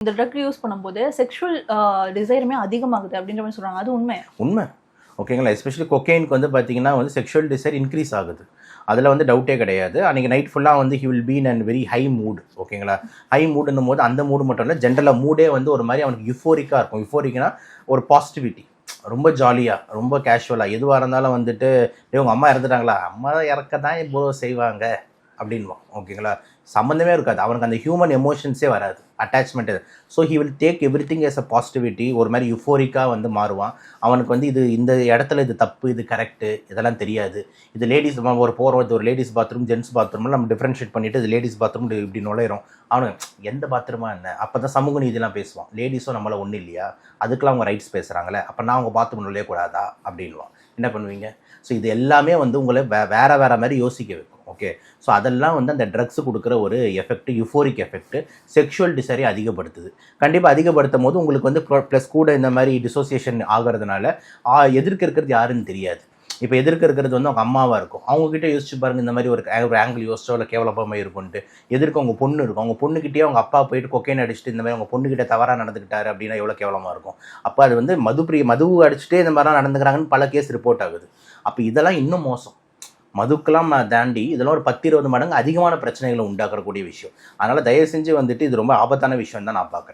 இந்த drug use பண்ணும்போது sexual டிசைருமே அதிகமாகுது அப்படின்ற மாதிரி சொல்கிறாங்க. அது உண்மை ஓகேங்களா. எஸ்பெஷலி கொக்கைனுக்கு வந்து பார்த்தீங்கன்னா வந்து செக்ஷுவல் டிசைர் இன்க்ரீஸ் ஆகுது. அதில் வந்து டவுட்டே கிடையாது. அன்றைக்கி நைட் ஃபுல்லாக வந்து he will been and very high mood. ஓகேங்களா. ஹை மூடுன்னும் போது அந்த மூடு மட்டும் இல்லை, ஜென்ரலாக மூடே வந்து ஒரு மாதிரி அவனுக்கு யுஃபோரிக்காக இருக்கும். யுஃபோரிக்னா ஒரு பாசிட்டிவிட்டி, ரொம்ப ஜாலியாக, ரொம்ப கேஷுவலாக, எதுவாக இருந்தாலும் வந்துட்டு இவங்க அம்மா இறந்துட்டாங்களா, அம்மா இறக்க தான் இப்போ செய்வாங்க அப்படின்வான். ஓகேங்களா. சம்மந்தமே இருக்காது, அவனுக்கு அந்த ஹியூமன் எமோஷன்ஸே வராது, attachment. So he will take everything as a positivity. ஒரு மாதிரி யுஃபோரிக்காக வந்து மாறுவான். அவனுக்கு வந்து இது இந்த இடத்துல இது தப்பு, இது கரெக்டு, இதெல்லாம் தெரியாது. இது லேடிஸ் ஒரு போகிறது, ஒரு லேடிஸ் பாத்ரூம் ஜென்ஸ் பாத்ரூம்லாம் நம்ம டிஃப்ரென்ஷியேட் பண்ணிவிட்டு இது லேடிஸ் பாத்ரூம் இப்படி நுழையிறோம். அவனுக்கு எந்த பாத்ரூமா என்ன, அப்போ தான் சமூக நீதிலாம் பேசுவான். லேடிஸும் நம்மள ஒன்றும் இல்லையா, அதுக்கெலாம் அவங்க ரைட்ஸ் பேசுகிறாங்களே, அப்போ நான் அவங்க பாத்ரூம் நுழையக்கூடாதா அப்படின்வான். என்ன பண்ணுவீங்க? ஸோ இது எல்லாமே வந்து உங்களை வேறு மாதிரி யோசிக்க வைக்கும். ஓகே. ஸோ அதெல்லாம் வந்து அந்த ட்ரக்ஸ் கொடுக்குற ஒரு எஃபெக்ட், யுஃபோரிக் எஃபெக்ட் செக்ஷுவல் டிசைரை அதிகப்படுத்துது. கண்டிப்பாக அதிகப்படுத்தும் போது உங்களுக்கு வந்து ப்ளஸ் கூட இந்த மாதிரி டிசோசியேஷன் ஆகிறதுனால எதிர்க்க இருக்கிறது யாருன்னு தெரியாது. இப்போ எதிர்க்க இருக்கிறது வந்து அவங்க அம்மாவாக இருக்கும். அவங்ககிட்ட யோசிச்சு பாருங்கள், இந்த மாதிரி ஒரு ஆங்கிள் யோசிச்சோ இல்லை கேவலமாக இருக்கும்ட்டு. எதிர்க்க அவங்க பொண்ணு இருக்கும், அவங்க பொண்ணுக்கிட்டே அவங்க அப்பா போயிட்டு கொக்கைன் அடிச்சுட்டு இந்த மாதிரி அவங்க பொண்ணுக்கிட்ட தவறாக நடந்துக்கிட்டாரு அப்படின்னா எவ்வளோ கேவலமாக இருக்கும். அப்போ அது வந்து மது அடிச்சுட்டே இந்த மாதிரிலாம் நடந்துக்கிறாங்கன்னு பல கேஸ் ரிப்போர்ட் ஆகுது. அப்போ இதெல்லாம் இன்னும் மோசம். மதுக்கெல்லாம் தாண்டி இதெல்லாம் ஒரு 10-20 மடங்கு அதிகமான பிரச்சனைகளை உண்டாக்கக்கூடிய விஷயம். அதனால் தயவு செஞ்சு வந்துட்டு இது ரொம்ப ஆபத்தான விஷயம் தான் நான் பார்க்குறேன்.